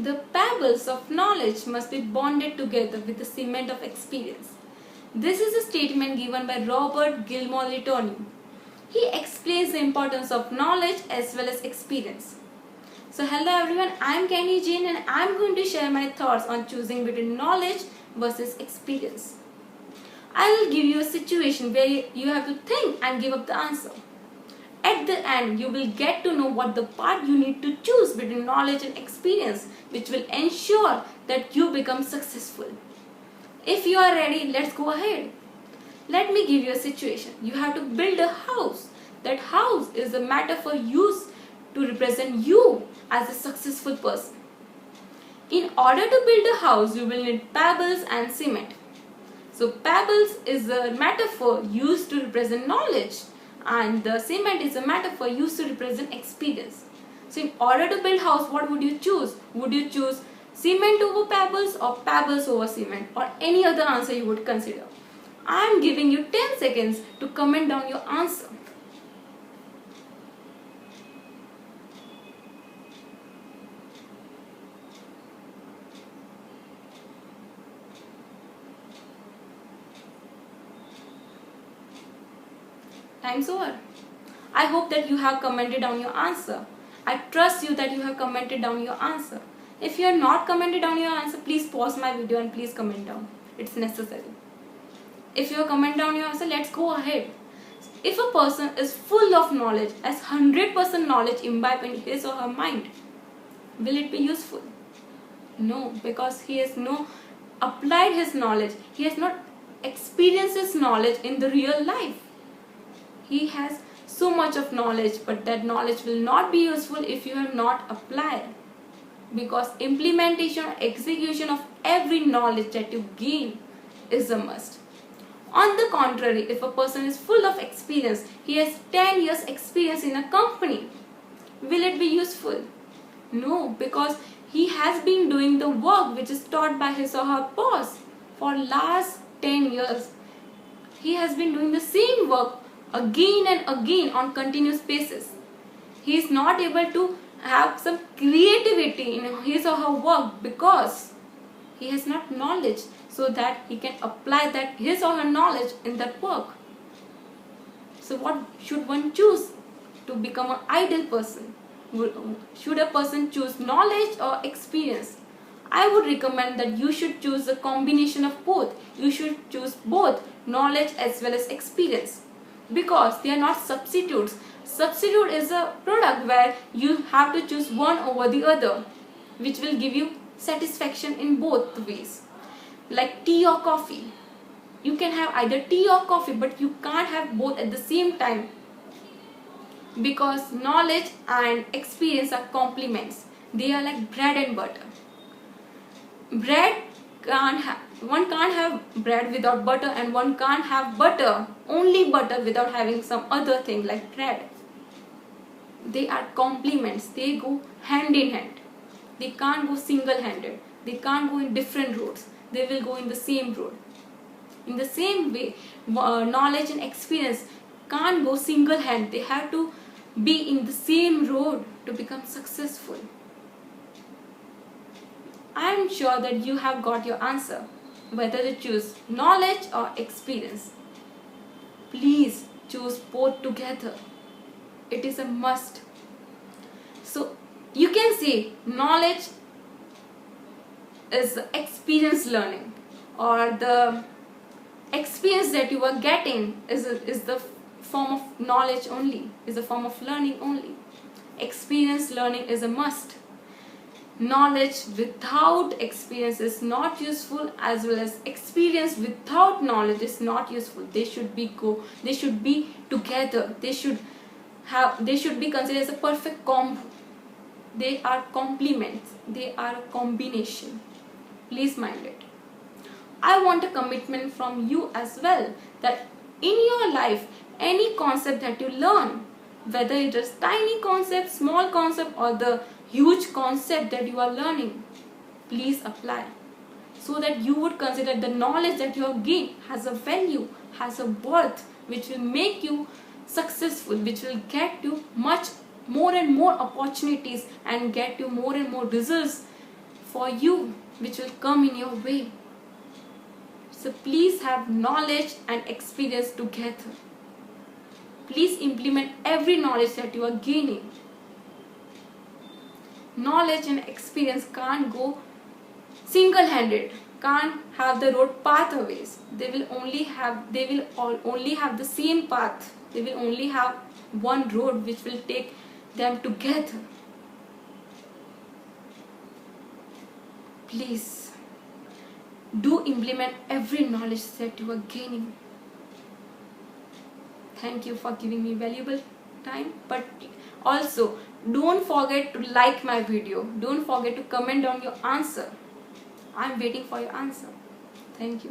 The pebbles of knowledge must be bonded together with the cement of experience. This is a statement given by Robert Gilmore Tony. He explains the importance of knowledge as well as experience. So hello everyone, I am Kenny Jane and I am going to share my thoughts on choosing between knowledge versus experience. I will give you a situation where you have to think and give up the answer. At the end, you will get to know what the part you need to choose between knowledge and experience, which will ensure that you become successful. If you are ready, let's go ahead. Let me give you a situation. You have to build a house. That house is a metaphor used to represent you as a successful person. In order to build a house, you will need pebbles and cement. So pebbles is a metaphor used to represent knowledge, and the cement is a metaphor used to represent experience. So in order to build house, what would you choose? Would you choose cement over pebbles or pebbles over cement, or any other answer you would consider? I am giving you 10 seconds to comment down your answer. Time's over. I hope that you have commented down your answer. I trust you that you have commented down your answer. If you have not commented down your answer, please pause my video and please comment down. It's necessary. If you have commented down your answer, let's go ahead. If a person is full of knowledge, as 100% knowledge imbibed in his or her mind, will it be useful? No, because he has not applied his knowledge. He has not experienced his knowledge in the real life. He has so much of knowledge, but that knowledge will not be useful if you have not applied. Because implementation or execution of every knowledge that you gain is a must. On the contrary, if a person is full of experience, he has 10 years experience in a company, will it be useful? No, because he has been doing the work which is taught by his or her boss for last 10 years. He has been doing the same work again and again on continuous basis. He is not able to have some creativity in his or her work because he has not knowledge so that he can apply that his or her knowledge in that work. So what should one choose to become an ideal person? Should a person choose knowledge or experience? I would recommend that you should choose a combination of both. You should choose both knowledge as well as experience, because they are not substitutes. Substitute is a product where you have to choose one over the other, which will give you satisfaction in both ways. Like tea or coffee. You can have either tea or coffee, but you can't have both at the same time, because knowledge and experience are complements. They are like bread and butter. One can't have bread without butter, and one can't have only butter without having some other thing like bread. They are complements. They go hand in hand. They can't go single-handed. They can't go in different roads. They will go in the same road. In the same way, knowledge and experience can't go single-handed. They have to be in the same road to become successful. I am sure that you have got your answer, whether to choose knowledge or experience. Please choose both together. It is a must. So you can say knowledge is experience learning, or the experience that you are getting is the form of knowledge only, is a form of learning only. Experience learning is a must. Knowledge without experience is not useful, as well as experience without knowledge is not useful. They should be together. They should be considered as a perfect combo. They are complements. They are a combination. Please mind it. I want a commitment from you as well, that in your life, any concept that you learn, whether it is tiny concept, small concept, or the huge concept that you are learning, please apply, so that you would consider the knowledge that you have gained has a value, has a worth, which will make you successful, which will get you much more and more opportunities and get you more and more results for you, which will come in your way. So please have knowledge and experience together. Please implement every knowledge that you are gaining. Knowledge and experience can't go single-handed, can't have the road pathways. They will only have the same path. They will only have one road which will take them together. Please do implement every knowledge that you are gaining. Thank you for giving me valuable time, but also don't forget to like my video. Don't forget to comment down your answer. I'm waiting for your answer. Thank you.